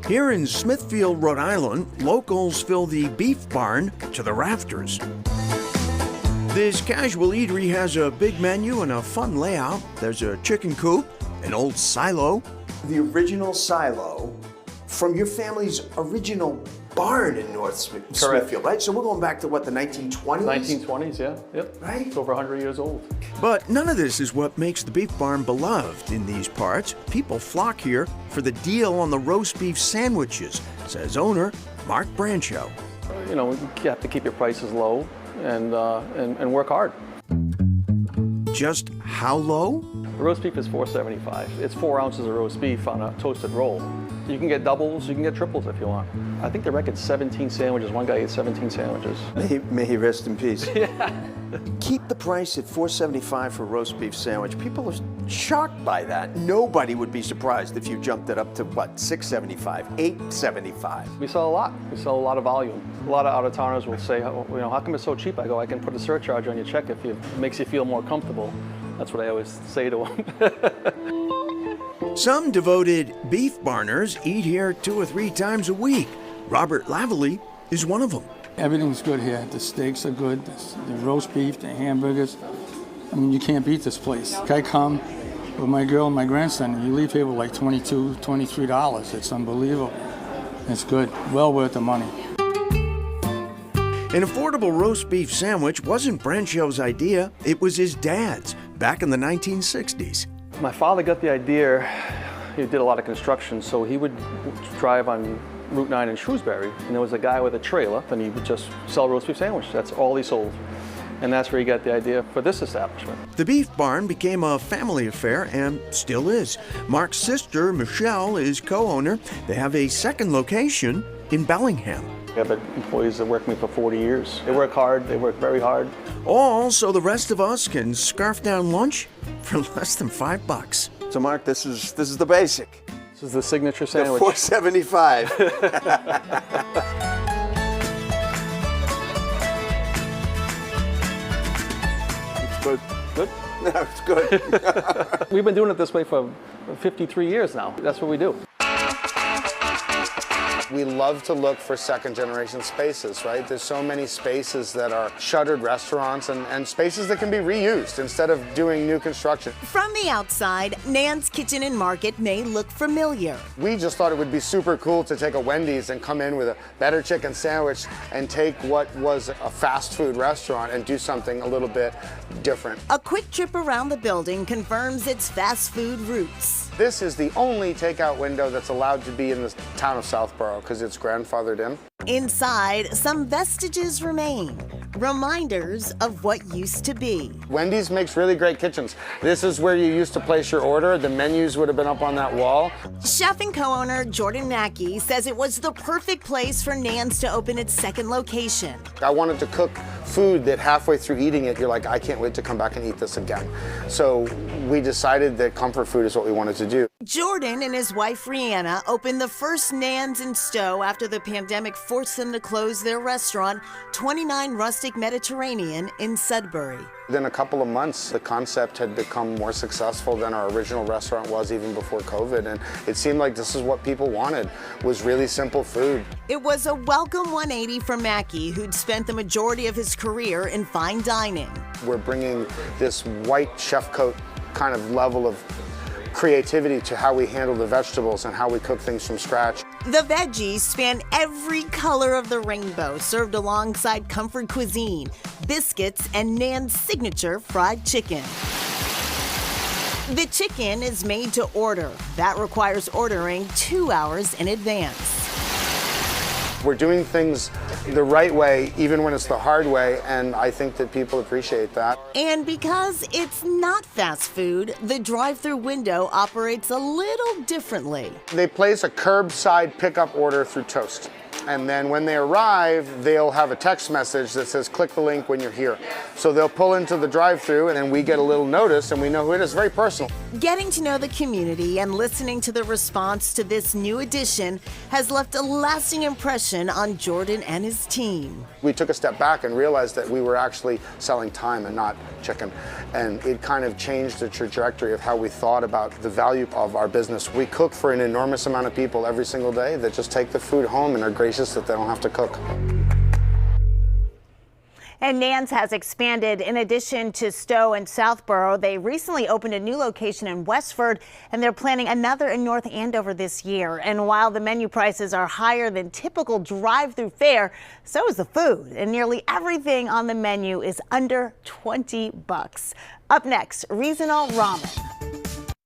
Here in Smithfield, Rhode Island, locals fill the Beef Barn to the rafters. This casual eatery has a big menu and a fun layout. There's a chicken coop, an old silo. The original silo from your family's original barn in North Smithfield, right? So we're going back to what, the 1920s? 1920s, yeah. Yep. Right? It's over 100 years old. But none of this is what makes the Beef Barn beloved in these parts. People flock here for the deal on the roast beef sandwiches, says owner Mark Brancho. You know, you have to keep your prices low and work hard. Just how low? The roast beef is $4.75. It's 4 ounces of roast beef on a toasted roll. You can get doubles, you can get triples if you want. I think the record's 17 sandwiches. One guy ate 17 sandwiches. May he rest in peace. Yeah. Keep the price at $4.75 for a roast beef sandwich. People are shocked by that. Nobody would be surprised if you jumped it up to, what, $6.75, $8.75. We sell a lot. We sell a lot of volume. A lot of out-of-towners will say, you know, how come it's so cheap? I go, I can put a surcharge on your check if it makes you feel more comfortable. That's what I always say to them. Some devoted beef barners eat here 2 or 3 times a week. Robert Lavallee is one of them. Everything's good here. The steaks are good, the roast beef, the hamburgers. I mean, you can't beat this place. I come with my girl and my grandson, and you leave here with like $22, $23. It's unbelievable. It's good. Well worth the money. An affordable roast beef sandwich wasn't Brancho's idea. It was his dad's back in the 1960s. My father got the idea. He did a lot of construction, so he would drive on Route 9 in Shrewsbury, and there was a guy with a trailer, and he would just sell roast beef sandwiches. That's all he sold. And that's where he got the idea for this establishment. The Beef Barn became a family affair and still is. Mark's sister, Michelle, is co-owner. They have a second location in Bellingham. We have employees that work with me for 40 years. They work hard, they work very hard. All so the rest of us can scarf down lunch for less than $5. So Mark, this is the basic. This is the signature sandwich. The $4.75. It's good. Good? No, it's good. We've been doing it this way for 53 years now. That's what we do. We love to look for second-generation spaces, right? There's so many spaces that are shuttered restaurants and spaces that can be reused instead of doing new construction. From the outside, Nan's Kitchen and Market may look familiar. We just thought it would be super cool to take a Wendy's and come in with a better chicken sandwich and take what was a fast food restaurant and do something a little bit different. A quick trip around the building confirms its fast food roots. This is the only takeout window that's allowed to be in the town of Southborough because it's grandfathered in. Inside, some vestiges remain, reminders of what used to be. Wendy's makes really great kitchens. This is where you used to place your order. The menus would have been up on that wall. Chef and co-owner Jordan Mackey says it was the perfect place for Nan's to open its second location. I wanted to cook food that halfway through eating it, you're like, I can't wait to come back and eat this again. So we decided that comfort food is what we wanted to do. Jordan and his wife Rihanna opened the first Nan's in Stowe after the pandemic forced them to close their restaurant, 29 Rustic Mediterranean in Sudbury. Within a couple of months, the concept had become more successful than our original restaurant was even before COVID, and it seemed like this is what people wanted, was really simple food. It was a welcome 180 for Mackey, who'd spent the majority of his career in fine dining. We're bringing this white chef coat kind of level of creativity to how we handle the vegetables and how we cook things from scratch. The veggies span every color of the rainbow, served alongside comfort cuisine, biscuits, and Nan's signature fried chicken. The chicken is made to order. That requires ordering 2 hours in advance. We're doing things the right way, even when it's the hard way, and I think that people appreciate that. And because it's not fast food, the drive-through window operates a little differently. They place a curbside pickup order through Toast. And then when they arrive, they'll have a text message that says, click the link when you're here. So they'll pull into the drive-thru and then we get a little notice and we know who it is. Very personal. Getting to know the community and listening to the response to this new addition has left a lasting impression on Jordan and his team. We took a step back and realized that we were actually selling time and not chicken. And it kind of changed the trajectory of how we thought about the value of our business. We cook for an enormous amount of people every single day that just take the food home and are gracious that they don't have to cook. And Nan's has expanded. In addition to Stowe and Southborough, they recently opened a new location in Westford, and they're planning another in North Andover this year. And while the menu prices are higher than typical drive-through fare, so is the food. And nearly everything on the menu is under $20. Up next, Regional Ramen.